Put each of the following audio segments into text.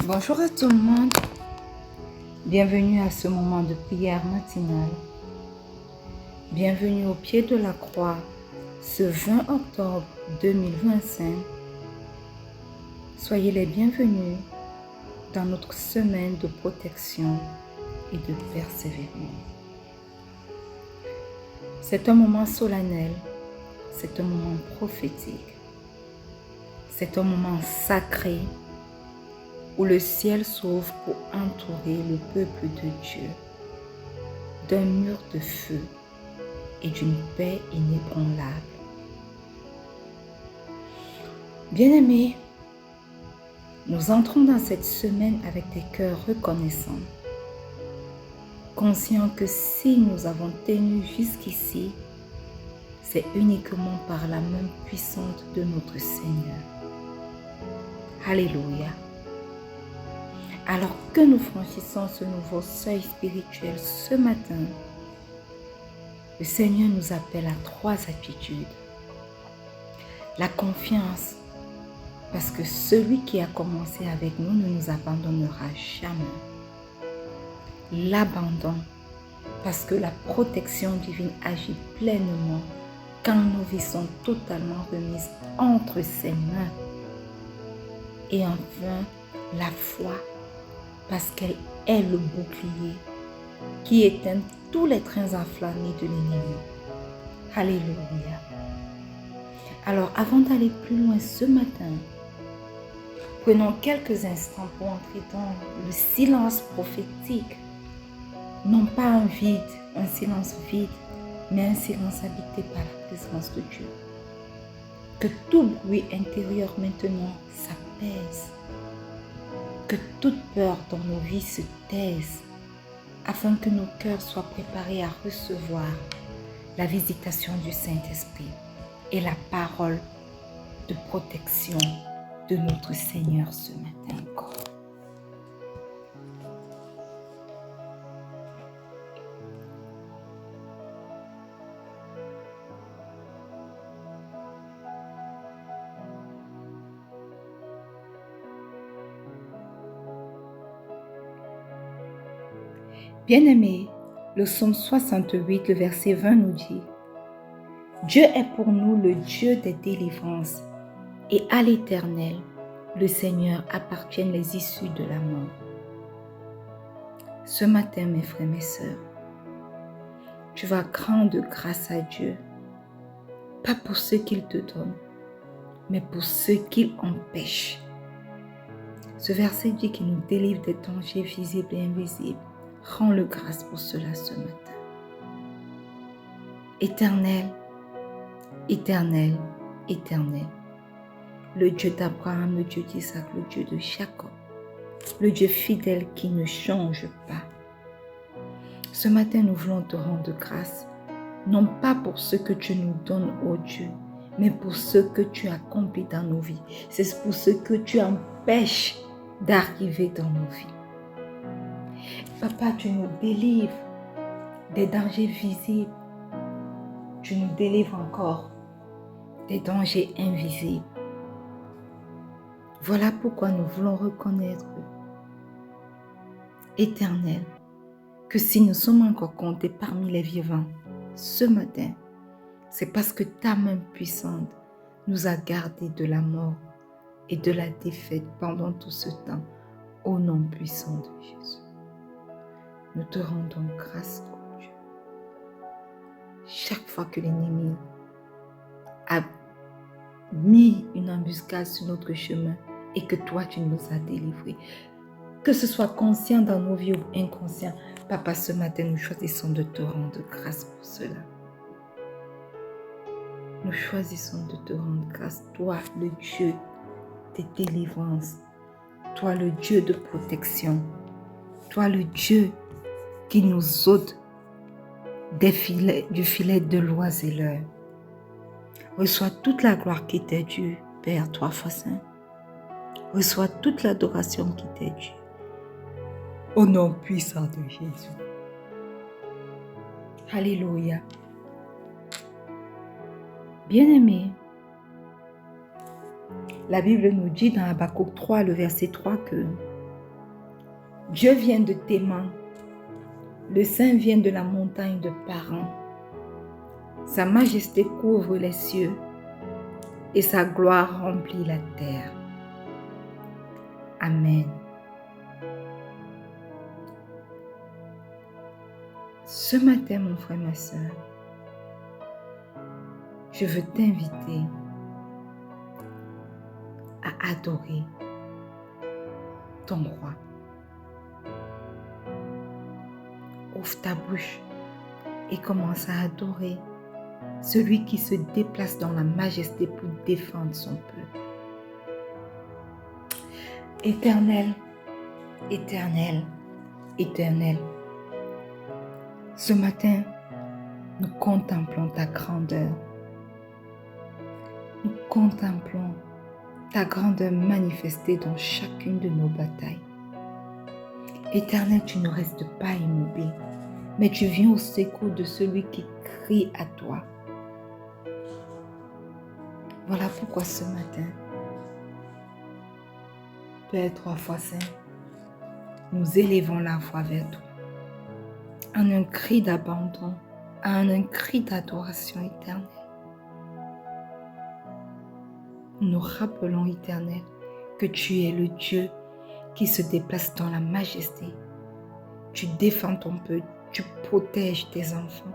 Bonjour à tout le monde, bienvenue à ce moment de prière matinale. Bienvenue au pied de la croix, ce 20 octobre 2025. Soyez les bienvenus dans notre semaine de protection et de persévérance. C'est un moment solennel, c'est un moment prophétique, c'est un moment sacré où le ciel s'ouvre pour entourer le peuple de Dieu d'un mur de feu et d'une paix inébranlable. Bien-aimés, nous entrons dans cette semaine avec des cœurs reconnaissants, conscients que si nous avons tenu jusqu'ici, c'est uniquement par la main puissante de notre Seigneur. Alléluia. Alors que nous franchissons ce nouveau seuil spirituel ce matin, le Seigneur nous appelle à 3 attitudes. La confiance, parce que celui qui a commencé avec nous ne nous abandonnera jamais. L'abandon, parce que la protection divine agit pleinement quand nos vies sont totalement remises entre ses mains. Et enfin, la foi, parce qu'elle est le bouclier qui éteint tous les trains enflammés de l'ennemi. Alléluia. Alors, avant d'aller plus loin ce matin, prenons quelques instants pour entrer dans le silence prophétique. Non pas un vide, un silence vide, mais un silence habité par la présence de Dieu. Que tout bruit intérieur maintenant s'apaise. Que toute peur dans nos vies se taise, afin que nos cœurs soient préparés à recevoir la visitation du Saint-Esprit et la parole de protection de notre Seigneur ce matin encore. Bien-aimés, le psaume 68, le verset 20 nous dit « Dieu est pour nous le Dieu des délivrances, et à l'Éternel, le Seigneur, appartiennent les issues de la mort. » Ce matin, mes frères, mes sœurs, tu vas rendre grâce à Dieu, pas pour ce qu'il te donne, mais pour ce qu'il empêche. Ce verset dit qu'il nous délivre des dangers visibles et invisibles. Rends-le grâce pour cela ce matin. Éternel, éternel, éternel, le Dieu d'Abraham, le Dieu d'Isaac, le Dieu de Jacob, le Dieu fidèle qui ne change pas. Ce matin, nous voulons te rendre grâce, non pas pour ce que tu nous donnes, ô Dieu, mais pour ce que tu accomplis dans nos vies. C'est pour ce que tu empêches d'arriver dans nos vies. Papa, tu nous délivres des dangers visibles. Tu nous délivres encore des dangers invisibles. Voilà pourquoi nous voulons reconnaître, Éternel, que si nous sommes encore comptés parmi les vivants ce matin, c'est parce que ta main puissante nous a gardés de la mort et de la défaite pendant tout ce temps, au nom puissant de Jésus. Nous te rendons grâce, ô Dieu. Chaque fois que l'ennemi a mis une embuscade sur notre chemin et que toi, tu nous as délivrés, que ce soit conscient dans nos vies ou inconscient, Papa, ce matin, nous choisissons de te rendre grâce pour cela. Nous choisissons de te rendre grâce, toi, le Dieu des délivrances, toi, le Dieu de protection, toi, le Dieu qui nous ôte du filet de l'oiseleur. Reçois toute la gloire qui t'est due, Père, 3 fois saint. Reçois toute l'adoration qui t'est due. Au nom puissant de Jésus. Alléluia. Bien-aimés, la Bible nous dit dans Habakkuk 3, le verset 3 que Dieu vient de Théman. Le Saint vient de la montagne de Paran. Sa majesté couvre les cieux et sa gloire remplit la terre. Amen. Ce matin, mon frère, ma soeur, je veux t'inviter à adorer ton roi. Ouvre ta bouche et commence à adorer celui qui se déplace dans la majesté pour défendre son peuple. Éternel, éternel, éternel, ce matin, nous contemplons ta grandeur. Nous contemplons ta grandeur manifestée dans chacune de nos batailles. Éternel, tu ne restes pas immobile, mais tu viens au secours de celui qui crie à toi. Voilà pourquoi ce matin, Père 3 fois Saint, nous élevons la voix vers toi, en un cri d'abandon, en un cri d'adoration éternelle. Nous rappelons, Éternel, que tu es le Dieu qui se déplace dans la majesté. Tu défends ton peuple, tu protèges tes enfants.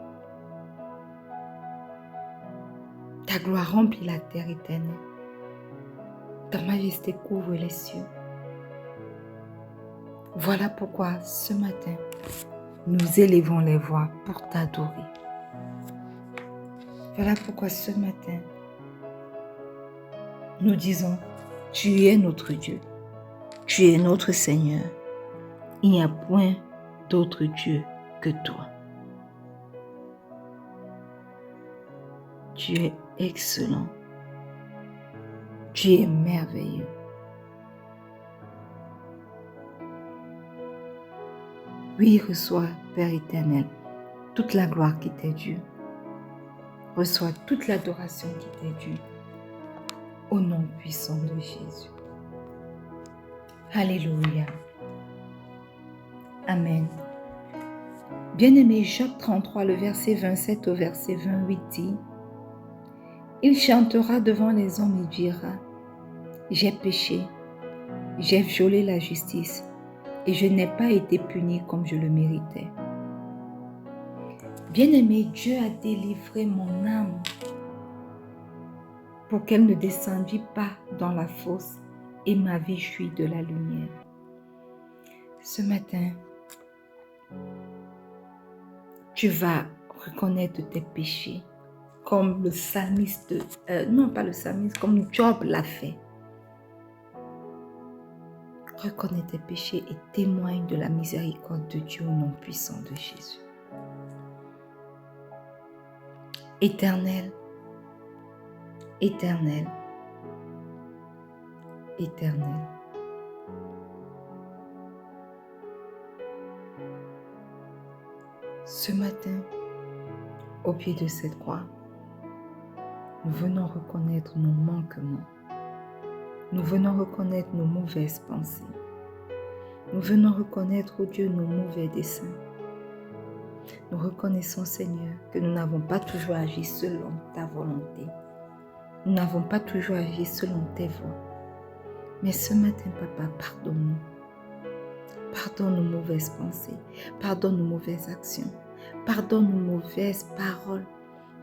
Ta gloire remplit la terre éternelle. Ta majesté couvre les cieux. Voilà pourquoi ce matin, nous élevons les voix pour t'adorer. Voilà pourquoi ce matin, nous disons, tu es notre Dieu, tu es notre Seigneur. Il n'y a point d'autre Dieu que toi. Tu es excellent, tu es merveilleux. Oui, reçois, Père éternel, toute la gloire qui t'est due. Reçois toute l'adoration qui t'est due. Au nom puissant de Jésus. Alléluia. Amen. Bien-aimé, Job 33, le verset 27 au verset 28 dit, « Il chantera devant les hommes et dira, « J'ai péché, j'ai violé la justice, et je n'ai pas été puni comme je le méritais. » Bien-aimé, Dieu a délivré mon âme pour qu'elle ne descendît pas dans la fosse et ma vie jouit de la lumière. Ce matin, tu vas reconnaître tes péchés comme le psalmiste, non pas le psalmiste, comme Job l'a fait. Reconnais tes péchés et témoigne de la miséricorde de Dieu au nom puissant de Jésus. Éternel, éternel, éternel. Ce matin, au pied de cette croix, nous venons reconnaître nos manquements. Nous venons reconnaître nos mauvaises pensées. Nous venons reconnaître, oh Dieu, nos mauvais desseins. Nous reconnaissons, Seigneur, que nous n'avons pas toujours agi selon ta volonté. Nous n'avons pas toujours agi selon tes voies. Mais ce matin, Papa, pardonne-nous. Pardonne nos mauvaises pensées. Pardonne nos mauvaises actions. Pardonne nos mauvaises paroles.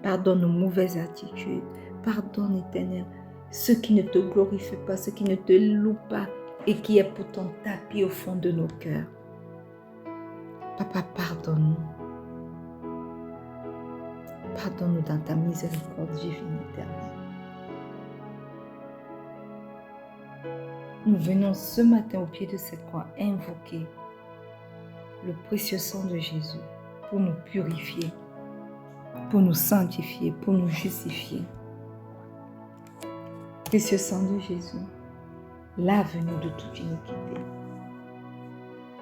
Pardonne nos mauvaises attitudes. Pardonne, Éternel, ce qui ne te glorifie pas, ce qui ne te loue pas et qui est pourtant tapis au fond de nos cœurs. Papa, pardonne-nous. Pardonne-nous dans ta miséricorde divine éternelle. Nous venons ce matin au pied de cette croix invoquer le précieux sang de Jésus pour nous purifier, pour nous sanctifier, pour nous justifier. Précieux sang de Jésus, lave-nous de toute iniquité.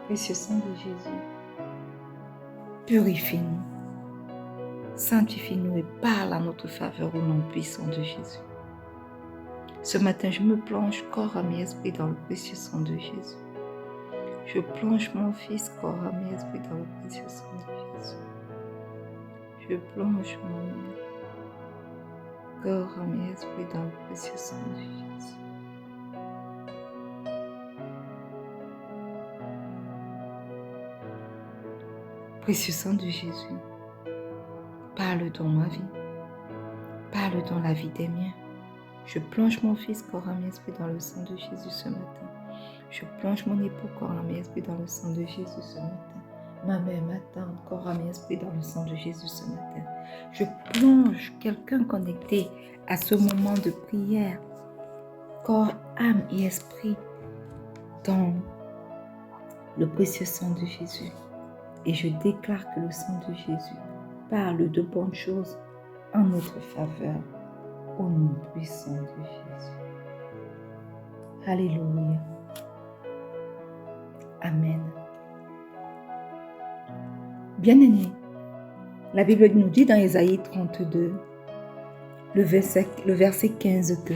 Précieux sang de Jésus, purifie-nous, sanctifie-nous et parle à notre faveur au nom puissant de Jésus. Ce matin, je me plonge corps, âme et esprit dans le précieux sang de Jésus. Je plonge mon fils, corps, âme et esprit dans le précieux sang de Jésus. Je plonge mon corps, âme et esprit dans le précieux sang de Jésus. Précieux sang de Jésus, parle dans ma vie, parle dans la vie des miens. Je plonge mon fils, corps, âme et esprit dans le sang de Jésus ce matin. Je plonge mon époux, corps, âme et esprit dans le sang de Jésus ce matin. Ma mère, ma tante, corps, âme et esprit dans le sang de Jésus ce matin. Je plonge quelqu'un connecté à ce moment de prière, corps, âme et esprit, dans le précieux sang de Jésus. Et je déclare que le sang de Jésus parle de bonnes choses en notre faveur, au nom puissant de Jésus. Alléluia. Amen. Bien-aimés, la Bible nous dit dans Ésaïe 32, le verset 15 que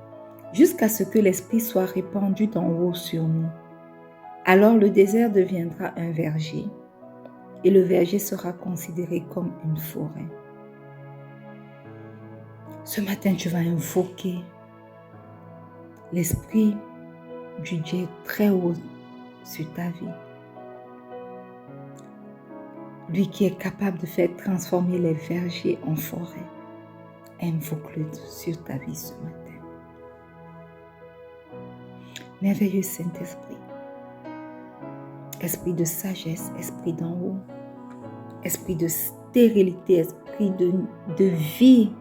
« Jusqu'à ce que l'Esprit soit répandu d'en haut sur nous, alors le désert deviendra un verger, et le verger sera considéré comme une forêt. » Ce matin, tu vas invoquer l'Esprit du Dieu très haut sur ta vie. Lui qui est capable de faire transformer les vergers en forêt. Invoque-le sur ta vie ce matin. Merveilleux Saint-Esprit, esprit de sagesse, esprit d'en haut, esprit de stérilité, esprit de vie,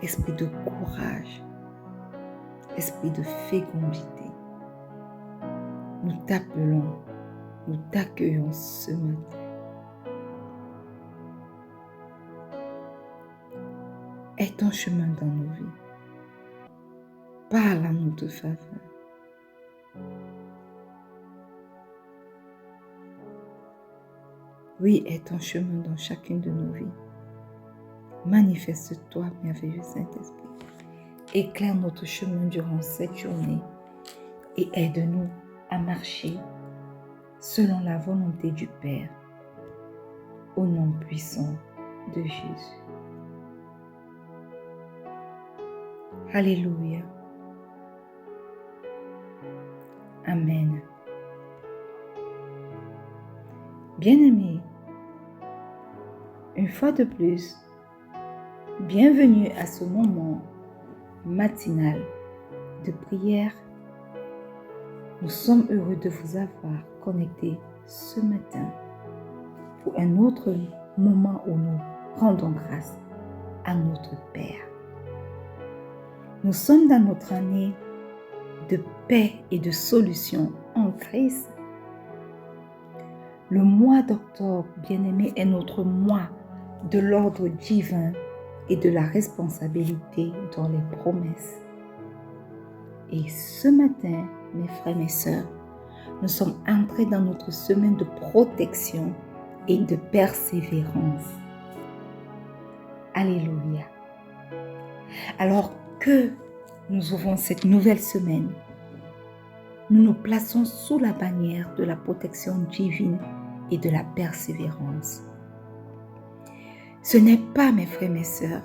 esprit de courage, esprit de fécondité. Nous t'appelons, nous t'accueillons ce matin. Aie ton chemin dans nos vies. Parle à notre faveur. Oui, aie ton chemin dans chacune de nos vies. Manifeste-toi, merveilleux Saint-Esprit. Éclaire notre chemin durant cette journée et aide-nous à marcher selon la volonté du Père, au nom puissant de Jésus. Alléluia. Amen. Bien-aimés, une fois de plus, bienvenue à ce moment matinal de prière. Nous sommes heureux de vous avoir connectés ce matin pour un autre moment où nous rendons grâce à notre Père. Nous sommes dans notre année de paix et de solution en Christ. Le mois d'octobre, bien-aimé, est notre mois de l'ordre divin et de la responsabilité dans les promesses. Et ce matin, mes frères, mes sœurs, nous sommes entrés dans notre semaine de protection et de persévérance. Alléluia. Alors que nous ouvrons cette nouvelle semaine, nous nous plaçons sous la bannière de la protection divine et de la persévérance. Ce n'est pas, mes frères, mes sœurs,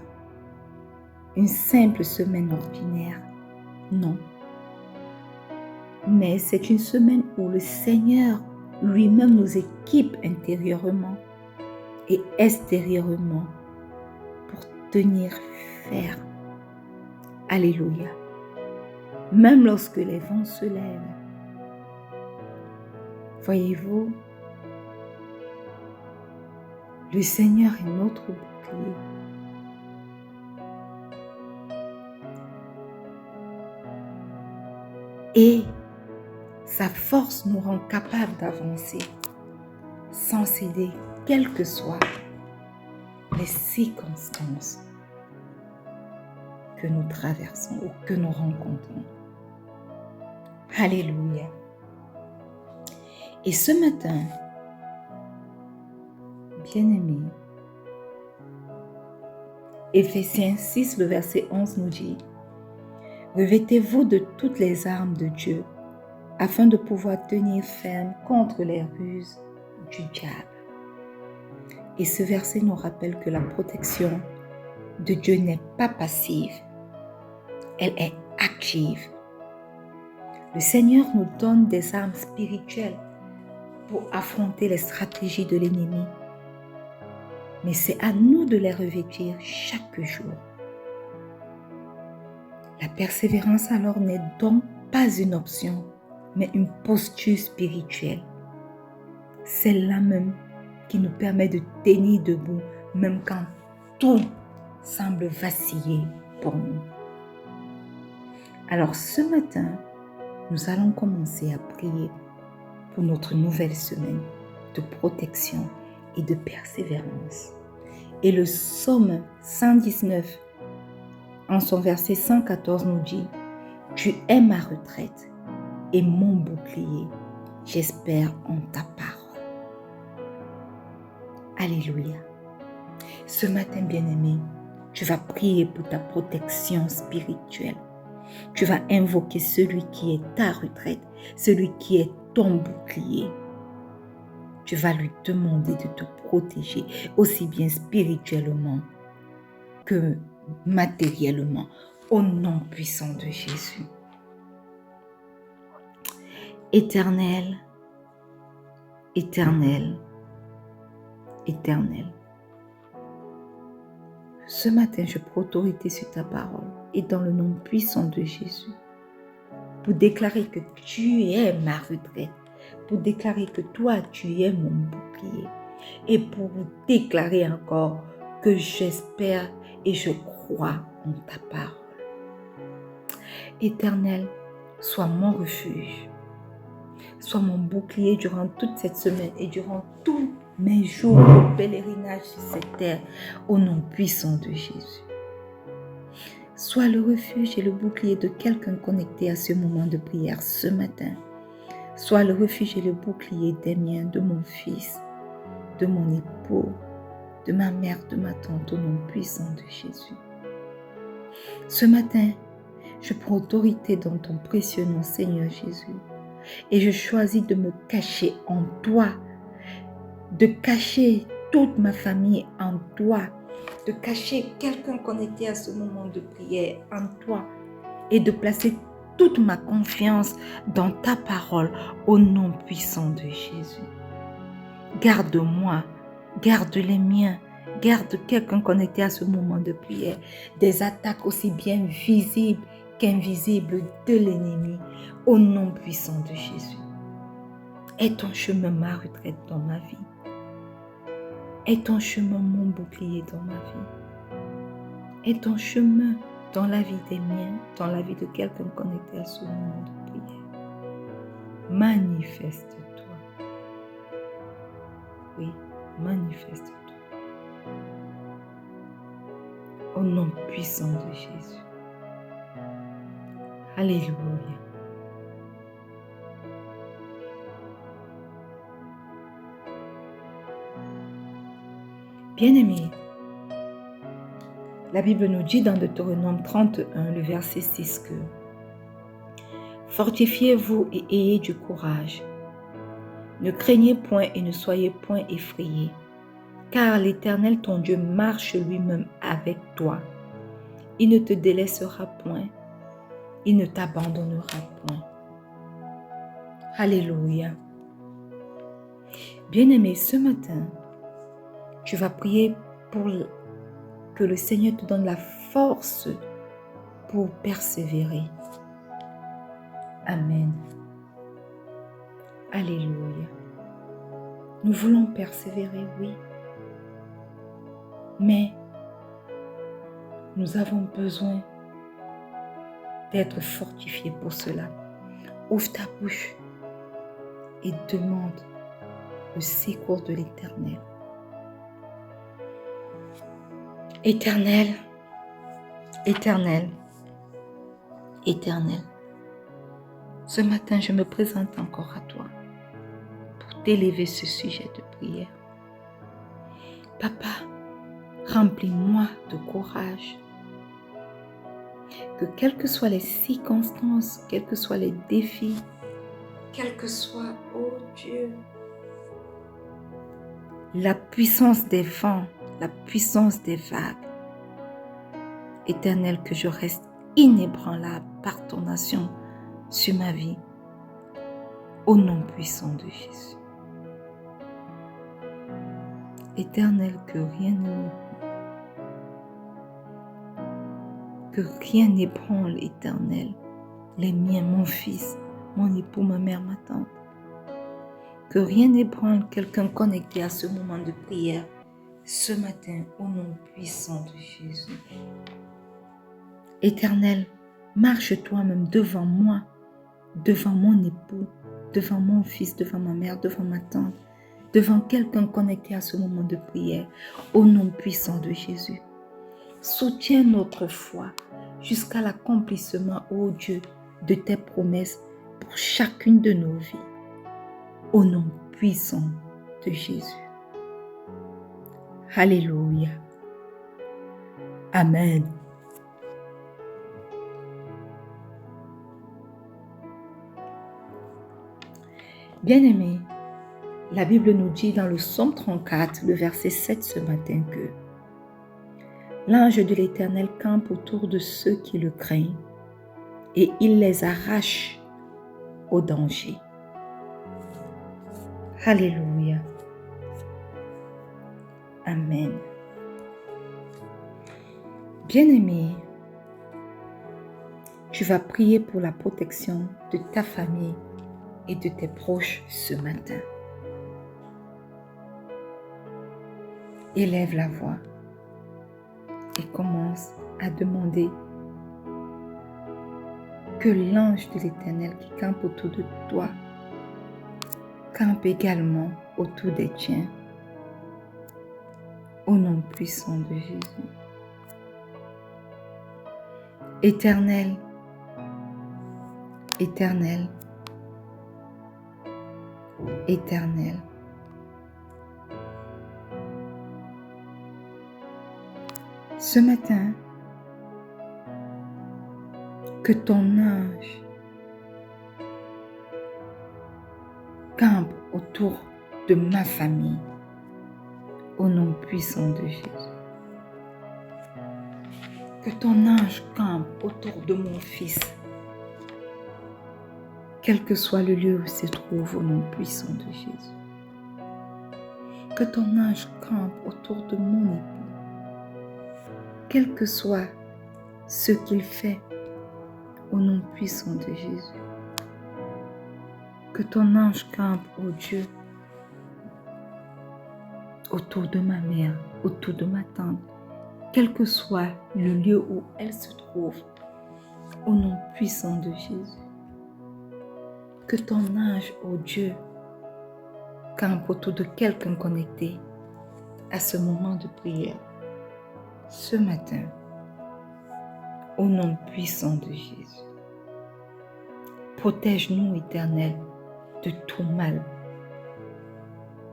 une simple semaine ordinaire, non. Mais c'est une semaine où le Seigneur lui-même nous équipe intérieurement et extérieurement pour tenir ferme. Alléluia. Même lorsque les vents se lèvent. Voyez-vous, le Seigneur est notre bouclier. Et sa force nous rend capables d'avancer sans céder, quelles que soient les circonstances que nous traversons ou que nous rencontrons. Alléluia. Et ce matin, bien-aimés, Éphésiens 6, le verset 11 nous dit « Revêtez-vous de toutes les armes de Dieu afin de pouvoir tenir ferme contre les ruses du diable. Et ce verset nous rappelle que la protection de Dieu n'est pas passive, elle est active. Le Seigneur nous donne des armes spirituelles pour affronter les stratégies de l'ennemi. Mais c'est à nous de les revêtir chaque jour. La persévérance alors n'est donc pas une option, mais une posture spirituelle. C'est là même qui nous permet de tenir debout, même quand tout semble vaciller pour nous. Alors ce matin, nous allons commencer à prier pour notre nouvelle semaine de protection et de persévérance. Et le psaume 119, en son verset 114, nous dit « Tu es ma retraite et mon bouclier, j'espère en ta parole. » Alléluia. Ce matin, bien-aimé, tu vas prier pour ta protection spirituelle. Tu vas invoquer celui qui est ta retraite, celui qui est ton bouclier. Tu vas lui demander de te protéger, aussi bien spirituellement que matériellement, au nom puissant de Jésus. Éternel, éternel, éternel. Ce matin, je prends autorité sur ta parole et dans le nom puissant de Jésus, pour déclarer que tu es ma retraite, pour déclarer que toi, tu es mon bouclier, et pour déclarer encore que j'espère et je crois en ta parole. Éternel, sois mon refuge, sois mon bouclier durant toute cette semaine et durant tous mes jours de pèlerinage sur cette terre, au nom puissant de Jésus. Sois le refuge et le bouclier de quelqu'un connecté à ce moment de prière ce matin. Sois le refuge et le bouclier des miens, de mon fils, de mon époux, de ma mère, de ma tante, au nom puissant de Jésus. Ce matin, je prends autorité dans ton précieux nom, Seigneur Jésus, et je choisis de me cacher en toi, de cacher toute ma famille en toi, de cacher quelqu'un connecté à ce moment de prière en toi et de placer toute ma confiance dans ta parole au nom puissant de Jésus. Garde-moi, garde les miens, garde quelqu'un connecté à ce moment de prière des attaques aussi bien visibles qu'invisibles de l'ennemi au nom puissant de Jésus. Est ton chemin ma retraite dans ma vie? Est ton chemin mon bouclier dans ma vie? Est ton chemin dans la vie des miens, dans la vie de quelqu'un connecté à ce moment de prière? Manifeste-toi. Oui, manifeste-toi. Au nom puissant de Jésus. Alléluia. Bien-aimés, la Bible nous dit dans Deutéronome 31, le verset 6 que « Fortifiez-vous et ayez du courage. Ne craignez point et ne soyez point effrayés, car l'Éternel ton Dieu marche lui-même avec toi. Il ne te délaissera point, il ne t'abandonnera point. » Alléluia. Bien-aimé, ce matin, tu vas prier pour que le Seigneur te donne la force pour persévérer. Amen. Alléluia. Nous voulons persévérer, oui. Mais nous avons besoin d'être fortifiés pour cela. Ouvre ta bouche et demande le secours de l'Éternel. Éternel, éternel, éternel, ce matin je me présente encore à toi pour t'élever ce sujet de prière. Papa, remplis-moi de courage, que quelles que soient les circonstances, quels que soient les défis, quel que soit, oh Dieu, la puissance des vents, la puissance des vagues. Éternel, que je reste inébranlable par ton action sur ma vie, au nom puissant de Jésus. Éternel, que rien n'ébranle, Éternel, les miens, mon fils, mon époux, ma mère, ma tante. Que rien n'ébranle quelqu'un connecté à ce moment de prière ce matin au nom puissant de Jésus. Éternel, marche toi-même devant moi, devant mon époux, devant mon fils, devant ma mère, devant ma tante, devant quelqu'un connecté à ce moment de prière au nom puissant de Jésus. Soutiens notre foi jusqu'à l'accomplissement, ô Dieu, de tes promesses pour chacune de nos vies. Au nom puissant de Jésus. Alléluia. Amen. Bien-aimés, la Bible nous dit dans le Psaume 34, le verset 7 ce matin que l'ange de l'Éternel campe autour de ceux qui le craignent et il les arrache au danger. Alléluia. Amen. Bien-aimé, tu vas prier pour la protection de ta famille et de tes proches ce matin. Élève la voix et commence à demander que l'ange de l'Éternel qui campe autour de toi campe également autour des tiens. Au nom puissant de Jésus. Éternel, Éternel, Éternel. Ce matin, que ton ange campe autour de ma famille, au nom puissant de Jésus. Que ton ange campe autour de mon fils, quel que soit le lieu où il se trouve, au nom puissant de Jésus. Que ton ange campe autour de mon époux, quel que soit ce qu'il fait, au nom puissant de Jésus. Que ton ange campe, ô Dieu, autour de ma mère, autour de ma tante, quel que soit le lieu où elle se trouve, au nom puissant de Jésus. Que ton ange, ô Dieu, campe autour de quelqu'un connecté à ce moment de prière, ce matin, au nom puissant de Jésus. Protège-nous, Éternel, de tout mal.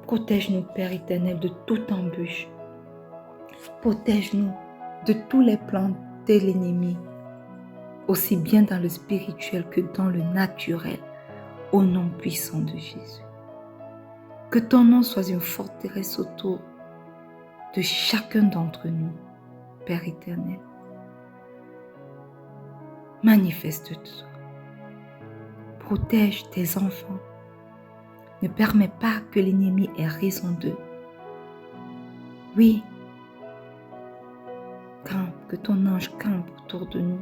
Protège-nous, Père éternel, de toute embûche. Protège-nous de tous les plans de l'ennemi, aussi bien dans le spirituel que dans le naturel, au nom puissant de Jésus. Que ton nom soit une forteresse autour de chacun d'entre nous, Père éternel. Manifeste-toi. Protège tes enfants. Ne permets pas que l'ennemi ait raison d'eux. Oui, que ton ange campe autour de nous,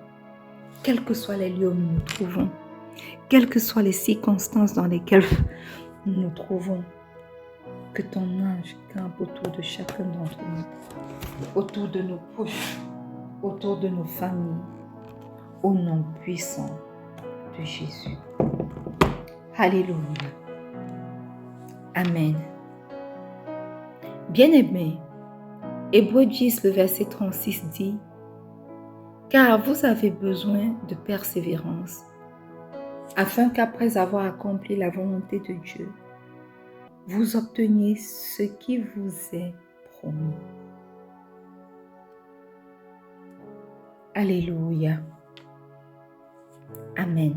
quels que soient les lieux où nous nous trouvons, quelles que soient les circonstances dans lesquelles nous nous trouvons, que ton ange campe autour de chacun d'entre nous, autour de nos proches, autour de nos familles, au nom puissant de Jésus. Alléluia. Amen. Bien-aimés, Hébreux 10, le verset 36 dit « Car vous avez besoin de persévérance, afin qu'après avoir accompli la volonté de Dieu, vous obteniez ce qui vous est promis. » Alléluia. Amen.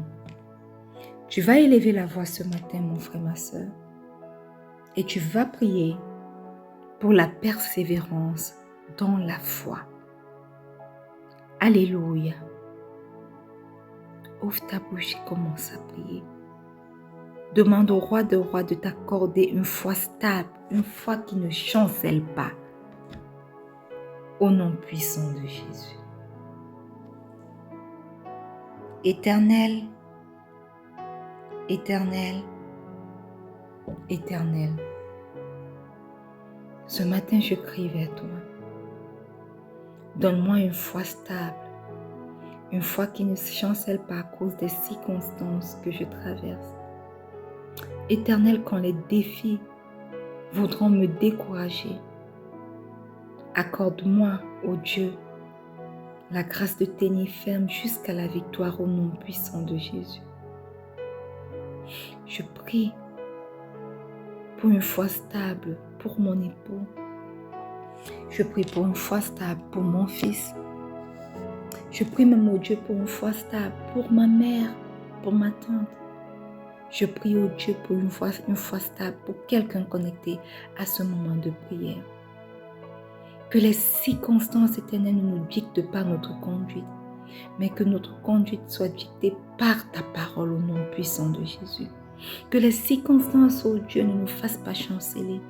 Tu vas élever la voix ce matin, mon frère, ma soeur, et tu vas prier pour la persévérance dans la foi. Alléluia. Ouvre ta bouche et commence à prier. Demande au roi de rois de t'accorder une foi stable, une foi qui ne chancelle pas. Au nom puissant de Jésus. Éternel, Éternel, Éternel, ce matin je crie vers toi. Donne-moi une foi stable, une foi qui ne chancelle pas à cause des circonstances que je traverse. Éternel, quand les défis voudront me décourager, accorde-moi, ô Dieu, la grâce de tenir ferme jusqu'à la victoire au nom puissant de Jésus. Je prie pour une foi stable pour mon époux. Je prie pour une foi stable pour mon fils. Je prie même au Dieu pour une foi stable pour ma mère, pour ma tante. Je prie au Dieu pour une foi stable pour quelqu'un connecté à ce moment de prière. Que les circonstances éternelles ne nous dictent pas notre conduite, mais que notre conduite soit dictée par ta parole au nom puissant de Jésus. Que les circonstances, ô Dieu, ne nous fassent pas chanceler,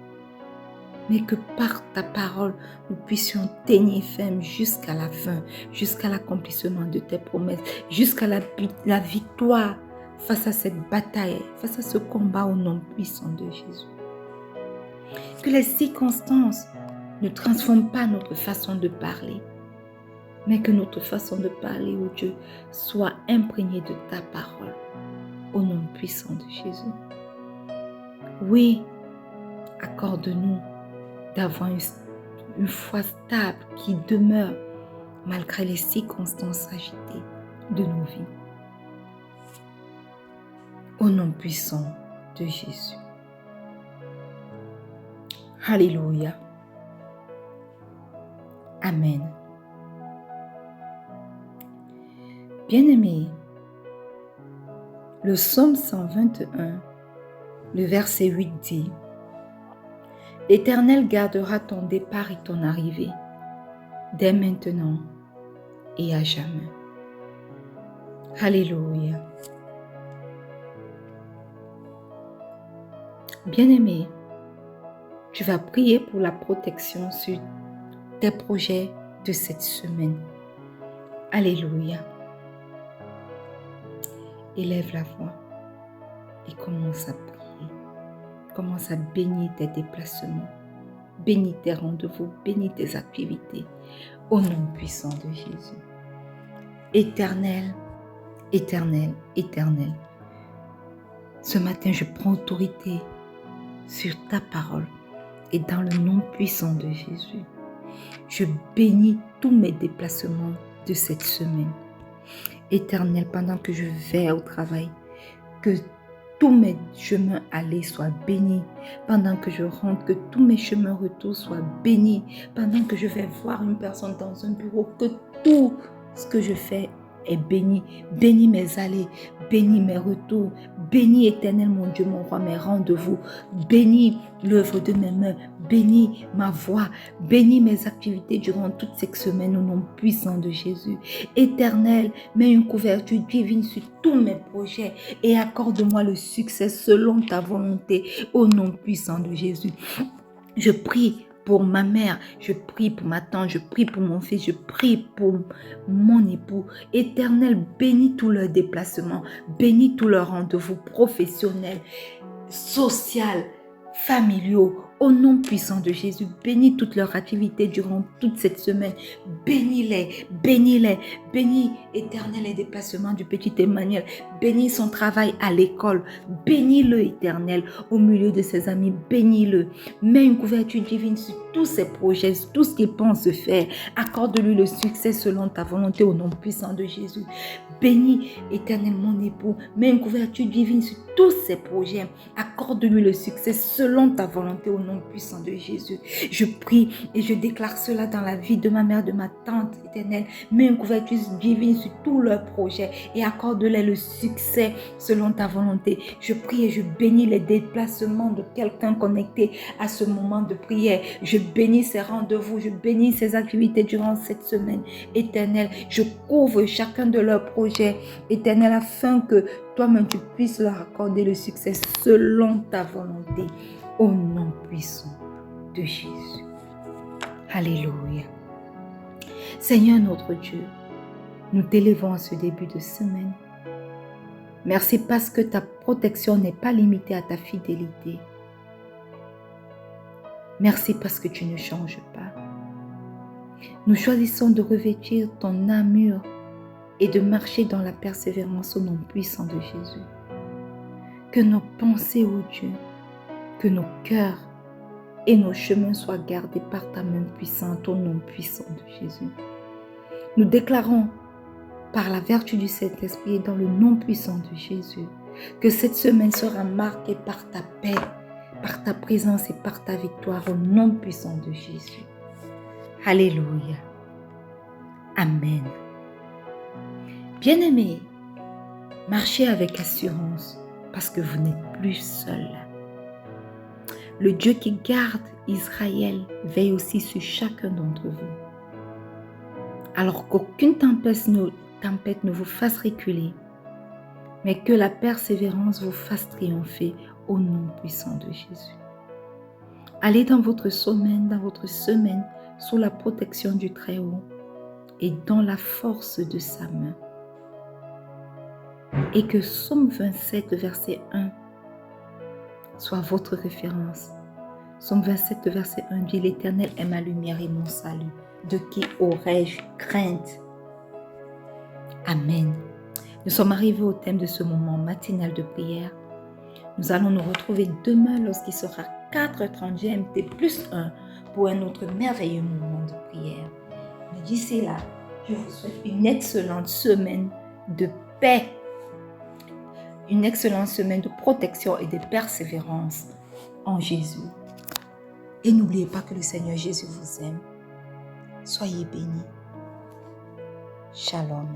mais que par ta parole, nous puissions tenir ferme jusqu'à la fin, jusqu'à l'accomplissement de tes promesses, jusqu'à la victoire face à cette bataille, face à ce combat au nom puissant de Jésus. Que les circonstances ne transforment pas notre façon de parler, mais que notre façon de parler, ô Dieu, soit imprégnée de ta parole, au nom puissant de Jésus. Oui, accorde-nous d'avoir une foi stable qui demeure malgré les circonstances agitées de nos vies. Au nom puissant de Jésus. Alléluia. Amen. Bien-aimés, le psaume 121, le verset 8 dit: L'Éternel gardera ton départ et ton arrivée, dès maintenant et à jamais. Alléluia. Bien-aimé, tu vas prier pour la protection sur tes projets de cette semaine. Alléluia. Élève la voix et commence à prier. Commence à bénir tes déplacements, bénis tes rendez-vous, bénis tes activités, au nom puissant de Jésus. Éternel, Éternel, Éternel, ce matin je prends autorité sur ta parole et dans le nom puissant de Jésus, je bénis tous mes déplacements de cette semaine. Éternel, pendant que je vais au travail, que tous mes chemins allés soient bénis. Pendant que je rentre, que tous mes chemins retour soient bénis. Pendant que je vais voir une personne dans un bureau, que tout ce que je fais est béni. Bénis mes allées, bénis mes retours. Bénis, Éternel, mon Dieu, mon roi, mes rendez-vous. Bénis l'œuvre de mes mains. Bénis ma voix. Bénis mes activités durant toute cette semaine au nom puissant de Jésus. Éternel, mets une couverture divine sur tous mes projets et accorde-moi le succès selon ta volonté au nom puissant de Jésus. Je prie pour ma mère, je prie pour ma tante, je prie pour mon fils, je prie pour mon époux. Éternel, bénis tous leurs déplacements, bénis tous leurs rendez-vous professionnels, sociaux, familiaux. Au nom puissant de Jésus, bénis toutes leurs activités durant toute cette semaine. Bénis-les, bénis-les, bénis, Éternel, les déplacements du petit Emmanuel. Bénis son travail à l'école. Bénis-le, Éternel, au milieu de ses amis. Bénis-le. Mets une couverture divine sur tous ses projets, tout ce qu'il pense faire. Accorde-lui le succès selon ta volonté au nom puissant de Jésus. Bénis, Éternel, mon époux. Mets une couverture divine sur tous ses projets. Accorde-lui le succès selon ta volonté au nom nom puissant de Jésus. Je prie et je déclare cela dans la vie de ma mère, de ma tante, Éternel. Mets une couverture divine sur tous leurs projets et accorde-les le succès selon ta volonté. Je prie et je bénis les déplacements de quelqu'un connecté à ce moment de prière. Je bénis ces rendez-vous, je bénis ces activités durant cette semaine. Éternel, je couvre chacun de leurs projets, Éternel, afin que toi-même tu puisses leur accorder le succès selon ta volonté, au nom puissant de Jésus. Alléluia. Seigneur notre Dieu, nous t'élevons à ce début de semaine. Merci parce que ta protection n'est pas limitée à ta fidélité. Merci parce que tu ne changes pas. Nous choisissons de revêtir ton armure et de marcher dans la persévérance au nom puissant de Jésus. Que nos pensées, ô Dieu, que nos cœurs et nos chemins soient gardés par ta main puissante au nom puissant de Jésus. Nous déclarons par la vertu du Saint-Esprit et dans le nom puissant de Jésus que cette semaine sera marquée par ta paix, par ta présence et par ta victoire au nom puissant de Jésus. Alléluia. Amen. Bien-aimés, marchez avec assurance parce que vous n'êtes plus seuls. Le Dieu qui garde Israël veille aussi sur chacun d'entre vous. Alors qu'aucune tempête ne vous fasse reculer, mais que la persévérance vous fasse triompher au nom puissant de Jésus. Allez dans votre semaine, sous la protection du Très-Haut et dans la force de sa main. Et que Psaume 27, verset 1 soit votre référence. Psaume 27, verset 1 dit: l'Éternel est ma lumière et mon salut. De qui aurais-je crainte? Amen. Nous sommes arrivés au thème de ce moment matinal de prière. Nous allons nous retrouver demain lorsqu'il sera 4h30 GMT plus 1 pour un autre merveilleux moment de prière. Mais d'ici là, je vous souhaite une excellente semaine de paix, une excellente semaine de protection et de persévérance en Jésus. Et n'oubliez pas que le Seigneur Jésus vous aime. Soyez bénis. Shalom.